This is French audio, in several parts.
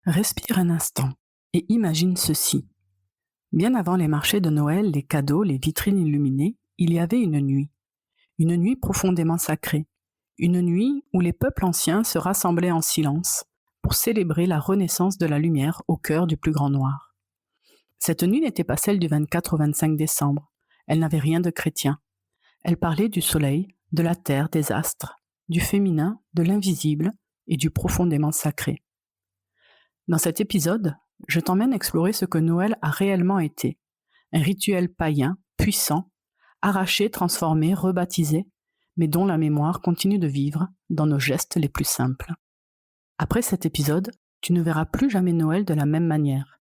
Respire un instant et imagine ceci. Bien avant les marchés de Noël, les cadeaux, les vitrines illuminées, il y avait une nuit profondément sacrée, une nuit où les peuples anciens se rassemblaient en silence pour célébrer la renaissance de la lumière au cœur du plus grand noir. Cette nuit n'était pas celle du 24 au 25 décembre, elle n'avait rien de chrétien. Elle parlait du soleil, de la terre, des astres, du féminin, de l'invisible et du profondément sacré. Dans cet épisode, je t'emmène explorer ce que Noël a réellement été. Un rituel païen, puissant, arraché, transformé, rebaptisé, mais dont la mémoire continue de vivre dans nos gestes les plus simples. Après cet épisode, tu ne verras plus jamais Noël de la même manière.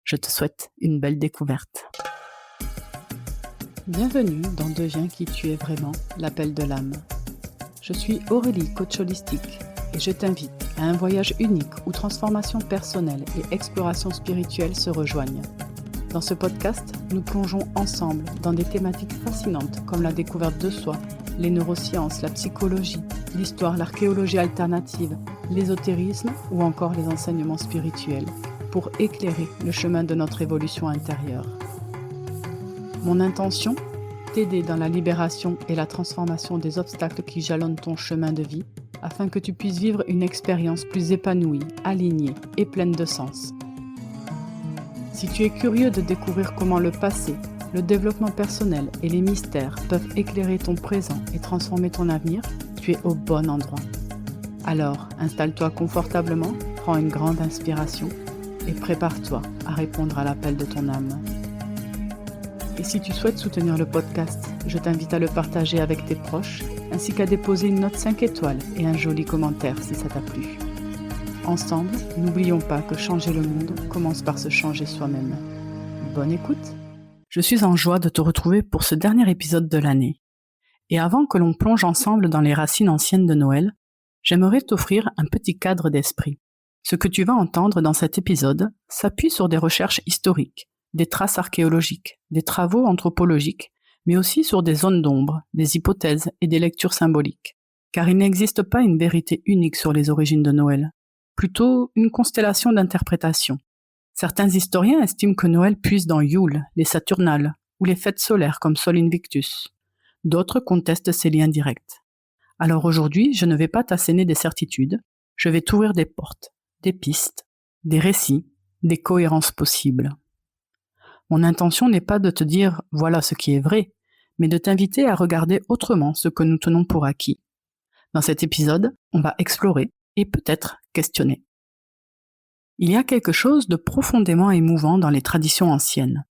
Je te souhaite une belle découverte. Bienvenue dans Deviens qui tu es vraiment, l'appel de l'âme. Je suis Aurélie, coach holistique, et je t'invite à un voyage unique où transformation personnelle et exploration spirituelle se rejoignent. Dans ce podcast, nous plongeons ensemble dans des thématiques fascinantes comme la découverte de soi, les neurosciences, la psychologie, l'histoire, l'archéologie alternative, l'ésotérisme ou encore les enseignements spirituels pour éclairer le chemin de notre évolution intérieure. Mon intention ? T'aider dans la libération et la transformation des obstacles qui jalonnent ton chemin de vie afin que tu puisses vivre une expérience plus épanouie, alignée et pleine de sens. Si tu es curieux de découvrir comment le passé, le développement personnel et les mystères peuvent éclairer ton présent et transformer ton avenir, tu es au bon endroit. Alors, installe-toi confortablement, prends une grande inspiration et prépare-toi à répondre à l'appel de ton âme. Et si tu souhaites soutenir le podcast, je t'invite à le partager avec tes proches, ainsi qu'à déposer une note 5 étoiles et un joli commentaire si ça t'a plu. Ensemble, n'oublions pas que changer le monde commence par se changer soi-même. Bonne écoute! Je suis en joie de te retrouver pour ce dernier épisode de l'année. Et avant que l'on plonge ensemble dans les racines anciennes de Noël, j'aimerais t'offrir un petit cadre d'esprit. Ce que tu vas entendre dans cet épisode s'appuie sur des recherches historiques, des traces archéologiques, des travaux anthropologiques, mais aussi sur des zones d'ombre, des hypothèses et des lectures symboliques. Car il n'existe pas une vérité unique sur les origines de Noël, plutôt une constellation d'interprétations. Certains historiens estiment que Noël puise dans Yule, les Saturnales, ou les fêtes solaires comme Sol Invictus. D'autres contestent ces liens directs. Alors aujourd'hui, je ne vais pas t'asséner des certitudes, je vais t'ouvrir des portes, des pistes, des récits, des cohérences possibles. Mon intention n'est pas de te dire « voilà ce qui est vrai », mais de t'inviter à regarder autrement ce que nous tenons pour acquis. Dans cet épisode, on va explorer et peut-être questionner. Il y a quelque chose de profondément émouvant dans les traditions anciennes.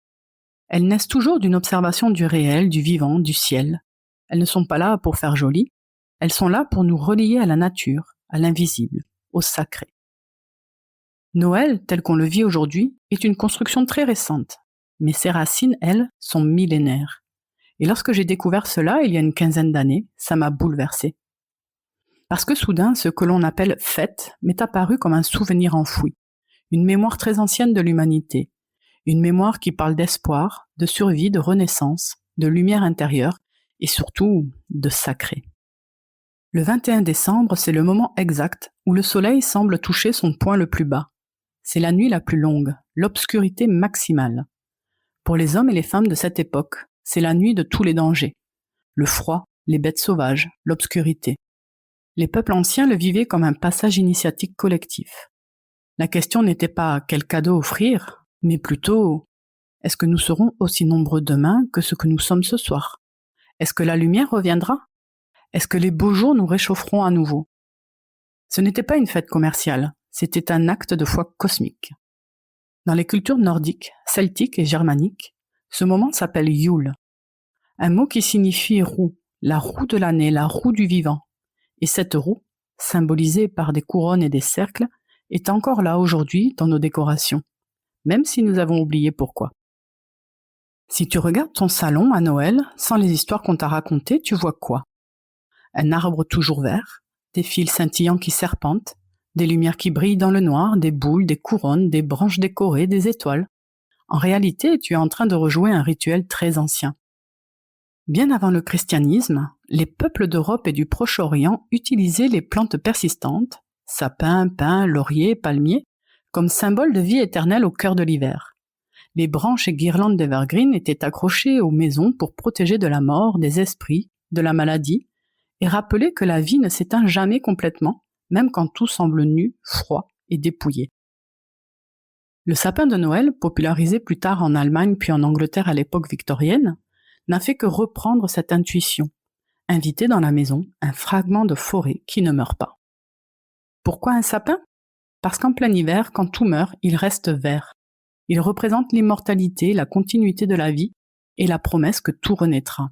Elles naissent toujours d'une observation du réel, du vivant, du ciel. Elles ne sont pas là pour faire joli, elles sont là pour nous relier à la nature, à l'invisible, au sacré. Noël, tel qu'on le vit aujourd'hui, est une construction très récente. Mais ses racines, elles, sont millénaires. Et lorsque j'ai découvert cela, il y a une quinzaine d'années, ça m'a bouleversée. Parce que soudain, ce que l'on appelle fête m'est apparu comme un souvenir enfoui, une mémoire très ancienne de l'humanité, une mémoire qui parle d'espoir, de survie, de renaissance, de lumière intérieure et surtout de sacré. Le 21 décembre, c'est le moment exact où le soleil semble toucher son point le plus bas. C'est la nuit la plus longue, l'obscurité maximale. Pour les hommes et les femmes de cette époque, c'est la nuit de tous les dangers. Le froid, les bêtes sauvages, l'obscurité. Les peuples anciens le vivaient comme un passage initiatique collectif. La question n'était pas quel cadeau offrir, mais plutôt est-ce que nous serons aussi nombreux demain que ce que nous sommes ce soir ? Est-ce que la lumière reviendra ? Est-ce que les beaux jours nous réchaufferont à nouveau ? Ce n'était pas une fête commerciale, c'était un acte de foi cosmique. Dans les cultures nordiques, celtiques et germaniques, ce moment s'appelle Yule, un mot qui signifie roue, la roue de l'année, la roue du vivant. Et cette roue, symbolisée par des couronnes et des cercles, est encore là aujourd'hui dans nos décorations, même si nous avons oublié pourquoi. Si tu regardes ton salon à Noël, sans les histoires qu'on t'a racontées, tu vois quoi ? Un arbre toujours vert, des fils scintillants qui serpentent, des lumières qui brillent dans le noir, des boules, des couronnes, des branches décorées, des étoiles. En réalité, tu es en train de rejouer un rituel très ancien. Bien avant le christianisme, les peuples d'Europe et du Proche-Orient utilisaient les plantes persistantes, sapins, pins, lauriers, palmiers, comme symbole de vie éternelle au cœur de l'hiver. Les branches et guirlandes d'evergreen étaient accrochées aux maisons pour protéger de la mort, des esprits, de la maladie, et rappeler que la vie ne s'éteint jamais complètement, même quand tout semble nu, froid et dépouillé. Le sapin de Noël, popularisé plus tard en Allemagne puis en Angleterre à l'époque victorienne, n'a fait que reprendre cette intuition, inviter dans la maison un fragment de forêt qui ne meurt pas. Pourquoi un sapin ? Parce qu'en plein hiver, quand tout meurt, il reste vert. Il représente l'immortalité, la continuité de la vie et la promesse que tout renaîtra.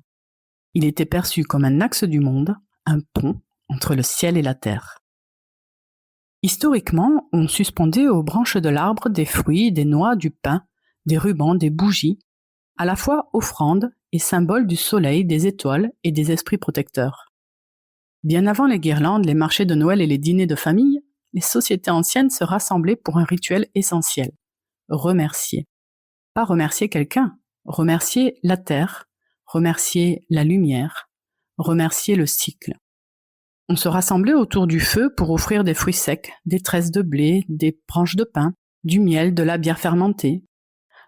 Il était perçu comme un axe du monde, un pont entre le ciel et la terre. Historiquement, on suspendait aux branches de l'arbre des fruits, des noix, du pain, des rubans, des bougies, à la fois offrande et symbole du soleil, des étoiles et des esprits protecteurs. Bien avant les guirlandes, les marchés de Noël et les dîners de famille, les sociétés anciennes se rassemblaient pour un rituel essentiel, remercier. Pas remercier quelqu'un, remercier la terre, remercier la lumière, remercier le cycle. On se rassemblait autour du feu pour offrir des fruits secs, des tresses de blé, des branches de pain, du miel, de la bière fermentée.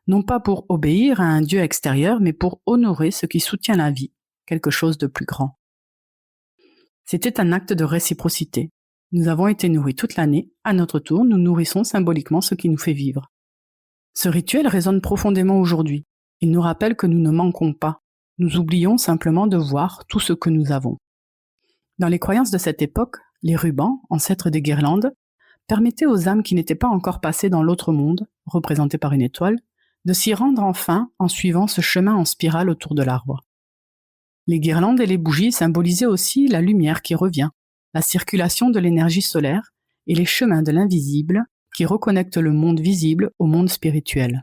Non pas pour obéir à un dieu extérieur, mais pour honorer ce qui soutient la vie, quelque chose de plus grand. C'était un acte de réciprocité. Nous avons été nourris toute l'année, à notre tour, nous nourrissons symboliquement ce qui nous fait vivre. Ce rituel résonne profondément aujourd'hui. Il nous rappelle que nous ne manquons pas. Nous oublions simplement de voir tout ce que nous avons. Dans les croyances de cette époque, les rubans, ancêtres des guirlandes, permettaient aux âmes qui n'étaient pas encore passées dans l'autre monde, représentées par une étoile, de s'y rendre enfin en suivant ce chemin en spirale autour de l'arbre. Les guirlandes et les bougies symbolisaient aussi la lumière qui revient, la circulation de l'énergie solaire et les chemins de l'invisible qui reconnectent le monde visible au monde spirituel.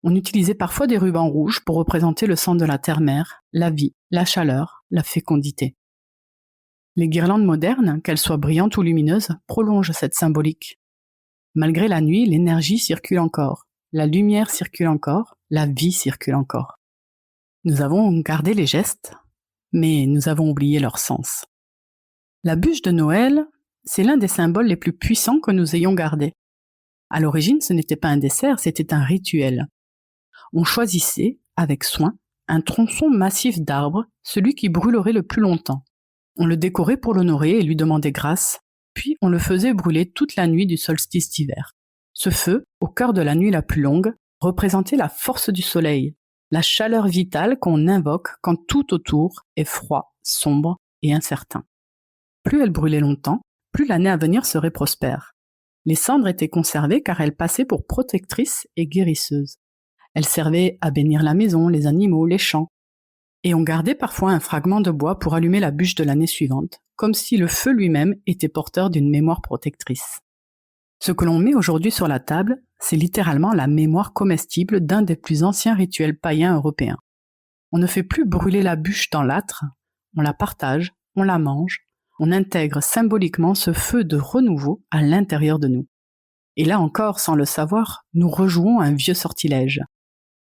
On utilisait parfois des rubans rouges pour représenter le sang de la terre-mère, la vie, la chaleur, la fécondité. Les guirlandes modernes, qu'elles soient brillantes ou lumineuses, prolongent cette symbolique. Malgré la nuit, l'énergie circule encore, la lumière circule encore, la vie circule encore. Nous avons gardé les gestes, mais nous avons oublié leur sens. La bûche de Noël, c'est l'un des symboles les plus puissants que nous ayons gardés. À l'origine, ce n'était pas un dessert, c'était un rituel. On choisissait, avec soin, un tronçon massif d'arbre, celui qui brûlerait le plus longtemps. On le décorait pour l'honorer et lui demander grâce, puis on le faisait brûler toute la nuit du solstice d'hiver. Ce feu, au cœur de la nuit la plus longue, représentait la force du soleil, la chaleur vitale qu'on invoque quand tout autour est froid, sombre et incertain. Plus elle brûlait longtemps, plus l'année à venir serait prospère. Les cendres étaient conservées car elles passaient pour protectrices et guérisseuses. Elles servaient à bénir la maison, les animaux, les champs. Et on gardait parfois un fragment de bois pour allumer la bûche de l'année suivante, comme si le feu lui-même était porteur d'une mémoire protectrice. Ce que l'on met aujourd'hui sur la table, c'est littéralement la mémoire comestible d'un des plus anciens rituels païens européens. On ne fait plus brûler la bûche dans l'âtre, on la partage, on la mange, on intègre symboliquement ce feu de renouveau à l'intérieur de nous. Et là encore, sans le savoir, nous rejouons un vieux sortilège.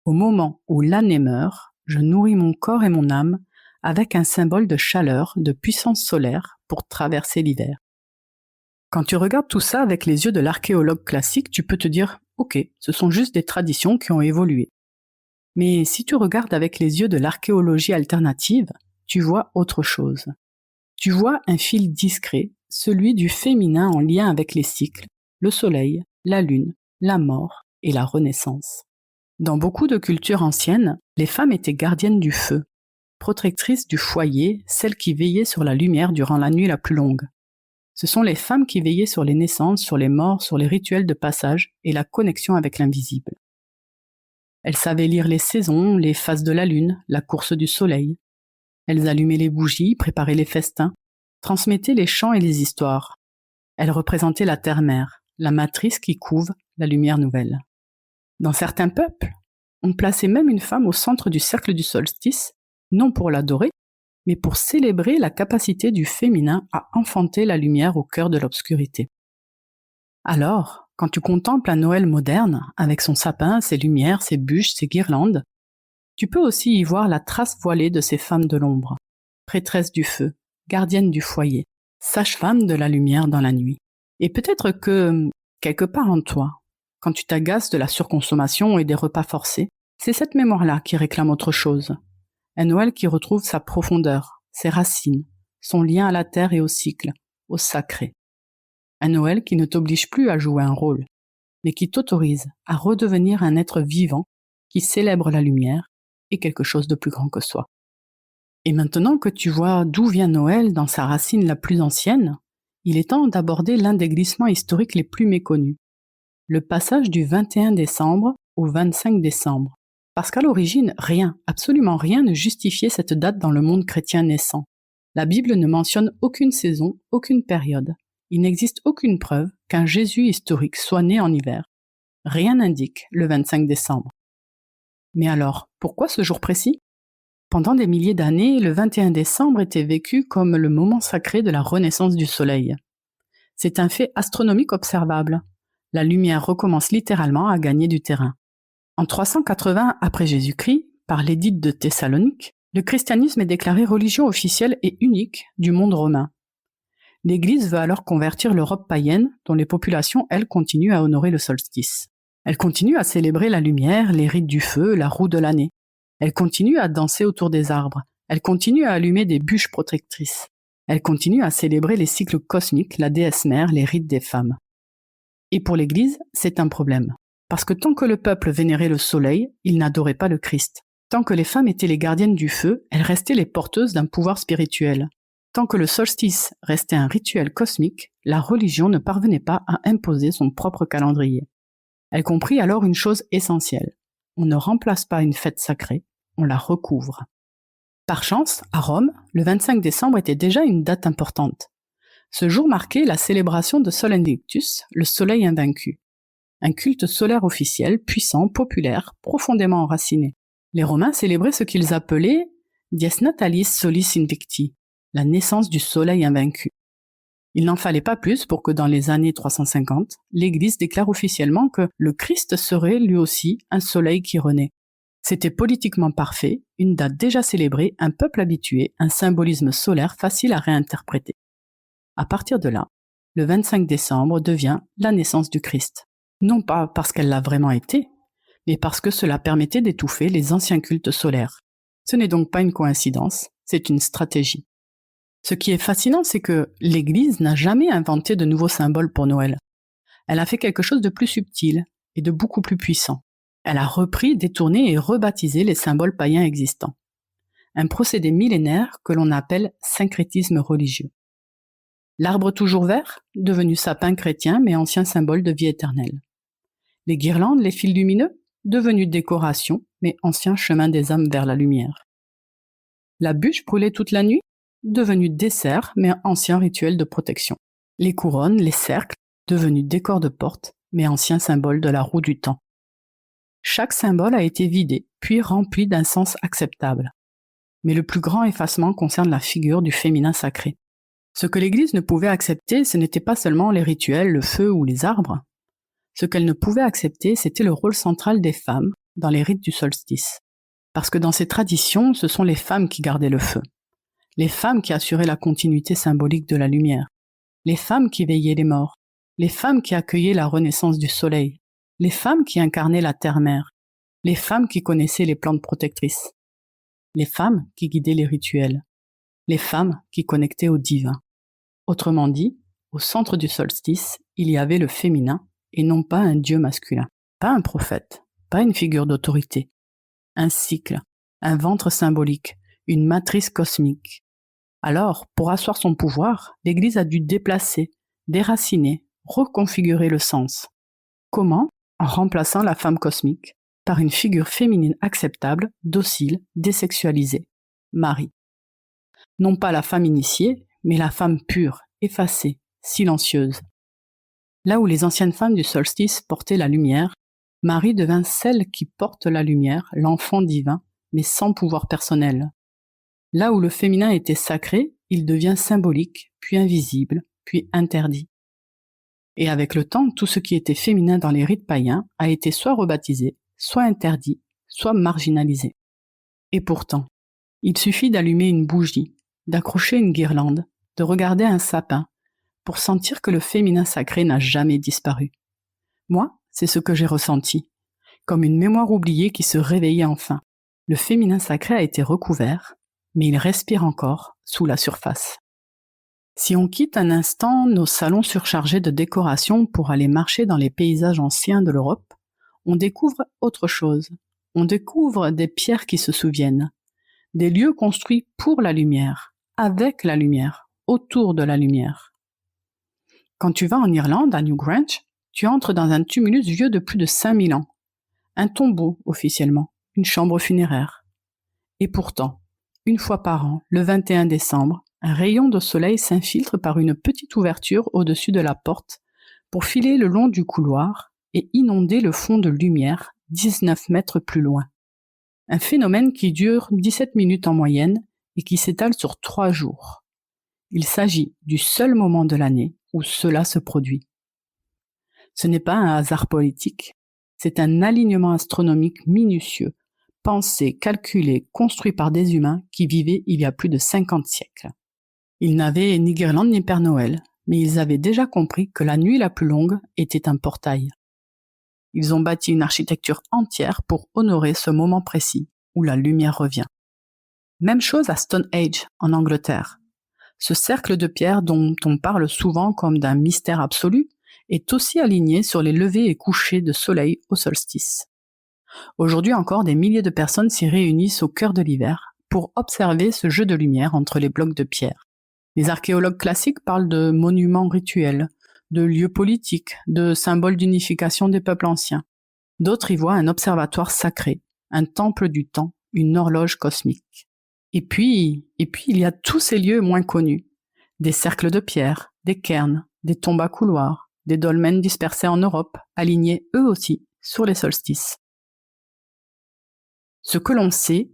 Au moment où l'année meurt, je nourris mon corps et mon âme avec un symbole de chaleur, de puissance solaire pour traverser l'hiver. Quand tu regardes tout ça avec les yeux de l'archéologue classique, tu peux te dire « Ok, ce sont juste des traditions qui ont évolué ». Mais si tu regardes avec les yeux de l'archéologie alternative, tu vois autre chose. Tu vois un fil discret, celui du féminin en lien avec les cycles, le soleil, la lune, la mort et la renaissance. Dans beaucoup de cultures anciennes, les femmes étaient gardiennes du feu, protectrices du foyer, celles qui veillaient sur la lumière durant la nuit la plus longue. Ce sont les femmes qui veillaient sur les naissances, sur les morts, sur les rituels de passage et la connexion avec l'invisible. Elles savaient lire les saisons, les phases de la lune, la course du soleil. Elles allumaient les bougies, préparaient les festins, transmettaient les chants et les histoires. Elles représentaient la terre-mère, la matrice qui couve la lumière nouvelle. Dans certains peuples, on plaçait même une femme au centre du cercle du solstice, non pour l'adorer, mais pour célébrer la capacité du féminin à enfanter la lumière au cœur de l'obscurité. Alors, quand tu contemples un Noël moderne, avec son sapin, ses lumières, ses bûches, ses guirlandes, tu peux aussi y voir la trace voilée de ces femmes de l'ombre, prêtresses du feu, gardiennes du foyer, sages-femmes de la lumière dans la nuit. Et peut-être que Quelque part en toi, quand tu t'agaces de la surconsommation et des repas forcés, c'est cette mémoire-là qui réclame autre chose. Un Noël qui retrouve sa profondeur, ses racines, son lien à la terre et au cycle, au sacré. Un Noël qui ne t'oblige plus à jouer un rôle, mais qui t'autorise à redevenir un être vivant qui célèbre la lumière et quelque chose de plus grand que soi. Et maintenant que tu vois d'où vient Noël dans sa racine la plus ancienne, il est temps d'aborder l'un des glissements historiques les plus méconnus, le passage du 21 décembre au 25 décembre. Parce qu'à l'origine, rien, absolument rien ne justifiait cette date dans le monde chrétien naissant. La Bible ne mentionne aucune saison, aucune période. Il n'existe aucune preuve qu'un Jésus historique soit né en hiver. Rien n'indique le 25 décembre. Mais alors, pourquoi ce jour précis ? Pendant des milliers d'années, le 21 décembre était vécu comme le moment sacré de la renaissance du soleil. C'est un fait astronomique observable. La lumière recommence littéralement à gagner du terrain. En 380 après Jésus-Christ, par l'édit de Thessalonique, le christianisme est déclaré religion officielle et unique du monde romain. L'Église veut alors convertir l'Europe païenne, dont les populations, elles, continuent à honorer le solstice. Elle continue à célébrer la lumière, les rites du feu, la roue de l'année. Elle continue à danser autour des arbres. Elle continue à allumer des bûches protectrices. Elle continue à célébrer les cycles cosmiques, la déesse mère, les rites des femmes. Et pour l'Église, c'est un problème. Parce que tant que le peuple vénérait le soleil, il n'adorait pas le Christ. Tant que les femmes étaient les gardiennes du feu, elles restaient les porteuses d'un pouvoir spirituel. Tant que le solstice restait un rituel cosmique, la religion ne parvenait pas à imposer son propre calendrier. Elle comprit alors une chose essentielle. On ne remplace pas une fête sacrée, on la recouvre. Par chance, à Rome, le 25 décembre était déjà une date importante. Ce jour marquait la célébration de Sol Invictus, le soleil invaincu. Un culte solaire officiel, puissant, populaire, profondément enraciné. Les Romains célébraient ce qu'ils appelaient Dies Natalis Solis Invicti, la naissance du soleil invaincu. Il n'en fallait pas plus pour que dans les années 350, l'Église déclare officiellement que le Christ serait lui aussi un soleil qui renaît. C'était politiquement parfait, une date déjà célébrée, un peuple habitué, un symbolisme solaire facile à réinterpréter. À partir de là, le 25 décembre devient la naissance du Christ. Non pas parce qu'elle l'a vraiment été, mais parce que cela permettait d'étouffer les anciens cultes solaires. Ce n'est donc pas une coïncidence, c'est une stratégie. Ce qui est fascinant, c'est que l'Église n'a jamais inventé de nouveaux symboles pour Noël. Elle a fait quelque chose de plus subtil et de beaucoup plus puissant. Elle a repris, détourné et rebaptisé les symboles païens existants. Un procédé millénaire que l'on appelle syncrétisme religieux. L'arbre toujours vert, devenu sapin chrétien mais ancien symbole de vie éternelle. Les guirlandes, les fils lumineux, devenus décoration mais ancien chemin des âmes vers la lumière. La bûche brûlée toute la nuit, devenue dessert mais ancien rituel de protection. Les couronnes, les cercles, devenus décors de porte mais ancien symbole de la roue du temps. Chaque symbole a été vidé, puis rempli d'un sens acceptable. Mais le plus grand effacement concerne la figure du féminin sacré. Ce que l'Église ne pouvait accepter, ce n'était pas seulement les rituels, le feu ou les arbres. Ce qu'elle ne pouvait accepter, c'était le rôle central des femmes dans les rites du solstice. Parce que dans ces traditions, ce sont les femmes qui gardaient le feu. Les femmes qui assuraient la continuité symbolique de la lumière. Les femmes qui veillaient les morts. Les femmes qui accueillaient la renaissance du soleil. Les femmes qui incarnaient la terre-mère. Les femmes qui connaissaient les plantes protectrices. Les femmes qui guidaient les rituels. Les femmes qui connectaient au divin. Autrement dit, au centre du solstice, il y avait le féminin et non pas un dieu masculin. Pas un prophète, pas une figure d'autorité. Un cycle, un ventre symbolique, une matrice cosmique. Alors, pour asseoir son pouvoir, l'Église a dû déplacer, déraciner, reconfigurer le sens. Comment ? En remplaçant la femme cosmique par une figure féminine acceptable, docile, désexualisée, Marie. Non pas la femme initiée, mais la femme pure, effacée, silencieuse. Là où les anciennes femmes du solstice portaient la lumière, Marie devint celle qui porte la lumière, l'enfant divin, mais sans pouvoir personnel. Là où le féminin était sacré, il devient symbolique, puis invisible, puis interdit. Et avec le temps, tout ce qui était féminin dans les rites païens a été soit rebaptisé, soit interdit, soit marginalisé. Et pourtant, il suffit d'allumer une bougie, d'accrocher une guirlande, de regarder un sapin, pour sentir que le féminin sacré n'a jamais disparu. Moi, c'est ce que j'ai ressenti, comme une mémoire oubliée qui se réveillait enfin. Le féminin sacré a été recouvert, mais il respire encore sous la surface. Si on quitte un instant nos salons surchargés de décorations pour aller marcher dans les paysages anciens de l'Europe, on découvre autre chose. On découvre des pierres qui se souviennent, des lieux construits pour la lumière, avec la lumière, autour de la lumière. Quand tu vas en Irlande, à Newgrange, tu entres dans un tumulus vieux de plus de 5000 ans. Un tombeau, officiellement, une chambre funéraire. Et pourtant, une fois par an, le 21 décembre, un rayon de soleil s'infiltre par une petite ouverture au-dessus de la porte pour filer le long du couloir et inonder le fond de lumière 19 mètres plus loin. Un phénomène qui dure 17 minutes en moyenne et qui s'étale sur 3 jours. Il s'agit du seul moment de l'année où cela se produit. Ce n'est pas un hasard politique, c'est un alignement astronomique minutieux, pensé, calculé, construit par des humains qui vivaient il y a plus de 50 siècles. Ils n'avaient ni guirlande ni Père Noël, mais ils avaient déjà compris que la nuit la plus longue était un portail. Ils ont bâti une architecture entière pour honorer ce moment précis où la lumière revient. Même chose à Stonehenge, en Angleterre. Ce cercle de pierre dont on parle souvent comme d'un mystère absolu est aussi aligné sur les levées et couchers de soleil au solstice. Aujourd'hui encore, des milliers de personnes s'y réunissent au cœur de l'hiver pour observer ce jeu de lumière entre les blocs de pierre. Les archéologues classiques parlent de monuments rituels, de lieux politiques, de symboles d'unification des peuples anciens. D'autres y voient un observatoire sacré, un temple du temps, une horloge cosmique. Et puis, il y a tous ces lieux moins connus. Des cercles de pierre, des cairns, des tombes à couloirs, des dolmens dispersés en Europe, alignés eux aussi sur les solstices. Ce que l'on sait,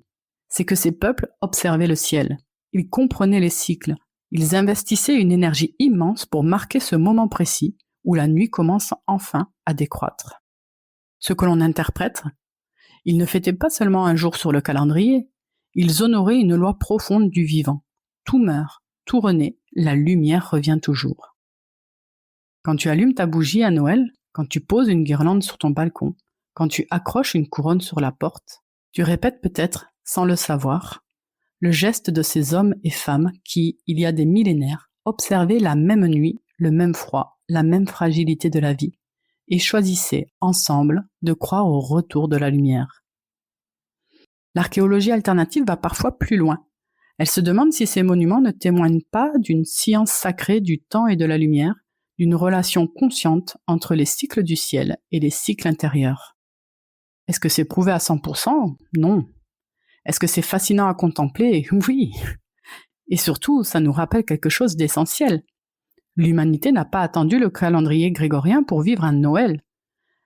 c'est que ces peuples observaient le ciel. Ils comprenaient les cycles. Ils investissaient une énergie immense pour marquer ce moment précis où la nuit commence enfin à décroître. Ce que l'on interprète, ils ne fêtaient pas seulement un jour sur le calendrier, ils honoraient une loi profonde du vivant. Tout meurt, tout renaît, la lumière revient toujours. Quand tu allumes ta bougie à Noël, quand tu poses une guirlande sur ton balcon, quand tu accroches une couronne sur la porte, tu répètes peut-être, sans le savoir, le geste de ces hommes et femmes qui, il y a des millénaires, observaient la même nuit, le même froid, la même fragilité de la vie, et choisissaient, ensemble, de croire au retour de la lumière. L'archéologie alternative va parfois plus loin. Elle se demande si ces monuments ne témoignent pas d'une science sacrée du temps et de la lumière, d'une relation consciente entre les cycles du ciel et les cycles intérieurs. Est-ce que c'est prouvé à 100%? Non. Est-ce que c'est fascinant à contempler? Oui. Et surtout, ça nous rappelle quelque chose d'essentiel. L'humanité n'a pas attendu le calendrier grégorien pour vivre un Noël.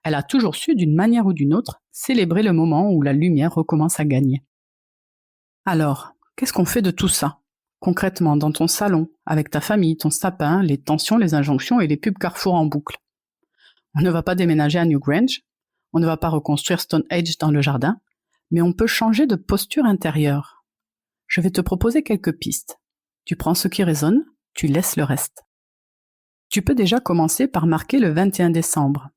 Elle a toujours su, d'une manière ou d'une autre, célébrer le moment où la lumière recommence à gagner. Alors, qu'est-ce qu'on fait de tout ça? Concrètement, dans ton salon, avec ta famille, ton sapin, les tensions, les injonctions et les pubs Carrefour en boucle. On ne va pas déménager à Newgrange, on ne va pas reconstruire Stonehenge dans le jardin, mais on peut changer de posture intérieure. Je vais te proposer quelques pistes. Tu prends ce qui résonne, tu laisses le reste. Tu peux déjà commencer par marquer le 21 décembre.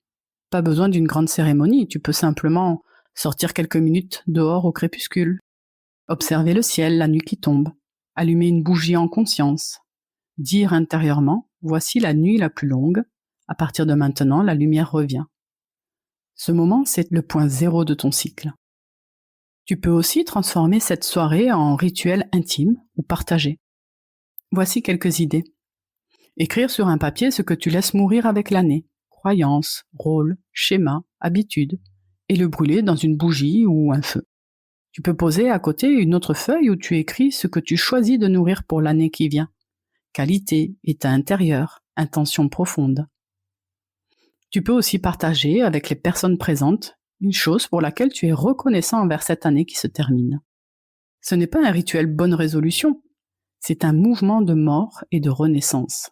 Pas besoin d'une grande cérémonie, tu peux simplement sortir quelques minutes dehors au crépuscule, observer le ciel, la nuit qui tombe, allumer une bougie en conscience, dire intérieurement « Voici la nuit la plus longue, à partir de maintenant, la lumière revient ». Ce moment, c'est le point zéro de ton cycle. Tu peux aussi transformer cette soirée en rituel intime ou partagé. Voici quelques idées. Écrire sur un papier ce que tu laisses mourir avec l'année, croyances, rôles, schémas, habitudes, et le brûler dans une bougie ou un feu. Tu peux poser à côté une autre feuille où tu écris ce que tu choisis de nourrir pour l'année qui vient. Qualité, état intérieur, intention profonde. Tu peux aussi partager avec les personnes présentes une chose pour laquelle tu es reconnaissant envers cette année qui se termine. Ce n'est pas un rituel bonne résolution, c'est un mouvement de mort et de renaissance.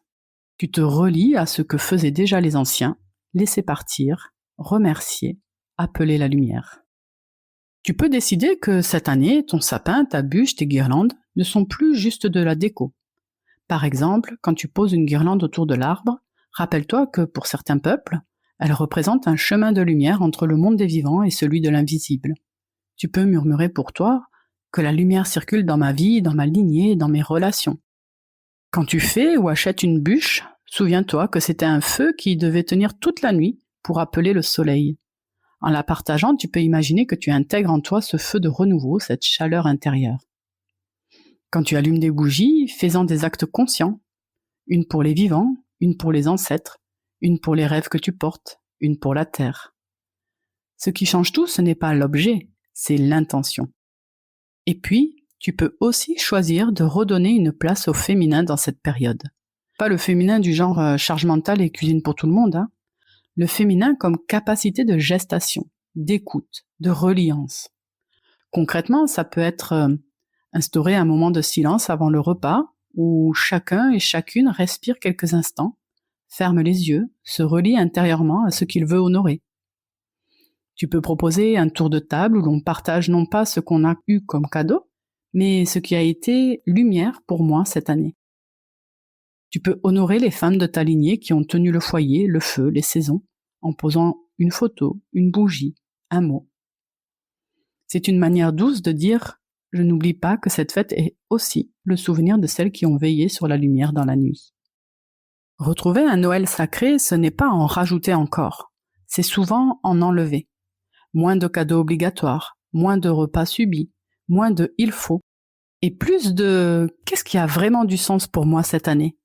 Tu te relis à ce que faisaient déjà les anciens, laisser partir, remercier, appeler la lumière. Tu peux décider que cette année, ton sapin, ta bûche, tes guirlandes ne sont plus juste de la déco. Par exemple, quand tu poses une guirlande autour de l'arbre, rappelle-toi que pour certains peuples, Elle représente un chemin de lumière entre le monde des vivants et celui de l'invisible. Tu peux murmurer pour toi que la lumière circule dans ma vie, dans ma lignée, dans mes relations. Quand tu fais ou achètes une bûche, souviens-toi que c'était un feu qui devait tenir toute la nuit pour appeler le soleil. En la partageant, tu peux imaginer que tu intègres en toi ce feu de renouveau, cette chaleur intérieure. Quand tu allumes des bougies, fais-en des actes conscients. Une pour les vivants, une pour les ancêtres, une pour les rêves que tu portes, une pour la terre. Ce qui change tout, ce n'est pas l'objet, c'est l'intention. Et puis, tu peux aussi choisir de redonner une place au féminin dans cette période. Pas le féminin du genre charge mentale et cuisine pour tout le monde, hein. Le féminin comme capacité de gestation, d'écoute, de reliance. Concrètement, ça peut être instaurer un moment de silence avant le repas où chacun et chacune respire quelques instants, ferme les yeux, se relie intérieurement à ce qu'il veut honorer. Tu peux proposer un tour de table où l'on partage non pas ce qu'on a eu comme cadeau, mais ce qui a été lumière pour moi cette année. Tu peux honorer les femmes de ta lignée qui ont tenu le foyer, le feu, les saisons, en posant une photo, une bougie, un mot. C'est une manière douce de dire « Je n'oublie pas que cette fête est aussi le souvenir de celles qui ont veillé sur la lumière dans la nuit ». Retrouver un Noël sacré, ce n'est pas en rajouter encore, c'est souvent en enlever. Moins de cadeaux obligatoires, moins de repas subis, moins de « il faut », et plus de « qu'est-ce qui a vraiment du sens pour moi cette année ?»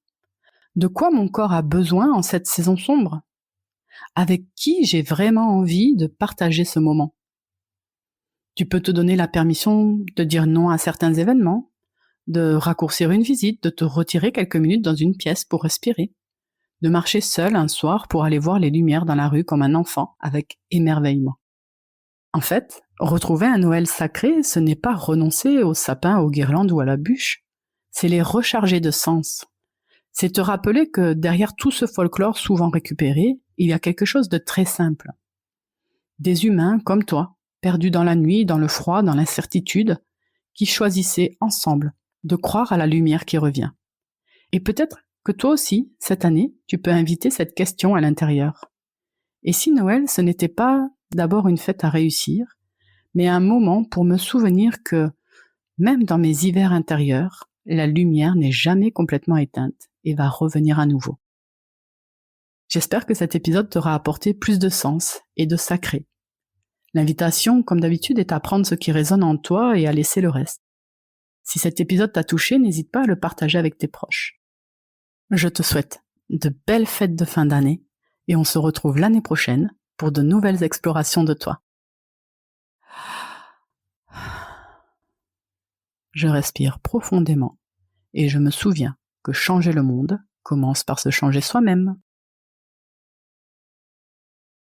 De quoi mon corps a besoin en cette saison sombre? Avec qui j'ai vraiment envie de partager ce moment? Tu peux te donner la permission de dire non à certains événements, de raccourcir une visite, de te retirer quelques minutes dans une pièce pour respirer, de marcher seul un soir pour aller voir les lumières dans la rue comme un enfant avec émerveillement. En fait, retrouver un Noël sacré, ce n'est pas renoncer au sapin, aux guirlandes ou à la bûche, c'est les recharger de sens. C'est te rappeler que derrière tout ce folklore souvent récupéré, il y a quelque chose de très simple. Des humains comme toi, perdus dans la nuit, dans le froid, dans l'incertitude, qui choisissaient ensemble de croire à la lumière qui revient. Et peut-être que toi aussi, cette année, tu peux inviter cette question à l'intérieur. Et si Noël, ce n'était pas d'abord une fête à réussir, mais un moment pour me souvenir que, même dans mes hivers intérieurs, la lumière n'est jamais complètement éteinte et va revenir à nouveau. J'espère que cet épisode t'aura apporté plus de sens et de sacré. L'invitation, comme d'habitude, est à prendre ce qui résonne en toi et à laisser le reste. Si cet épisode t'a touché, n'hésite pas à le partager avec tes proches. Je te souhaite de belles fêtes de fin d'année et on se retrouve l'année prochaine pour de nouvelles explorations de toi. Je respire profondément et je me souviens que changer le monde commence par se changer soi-même.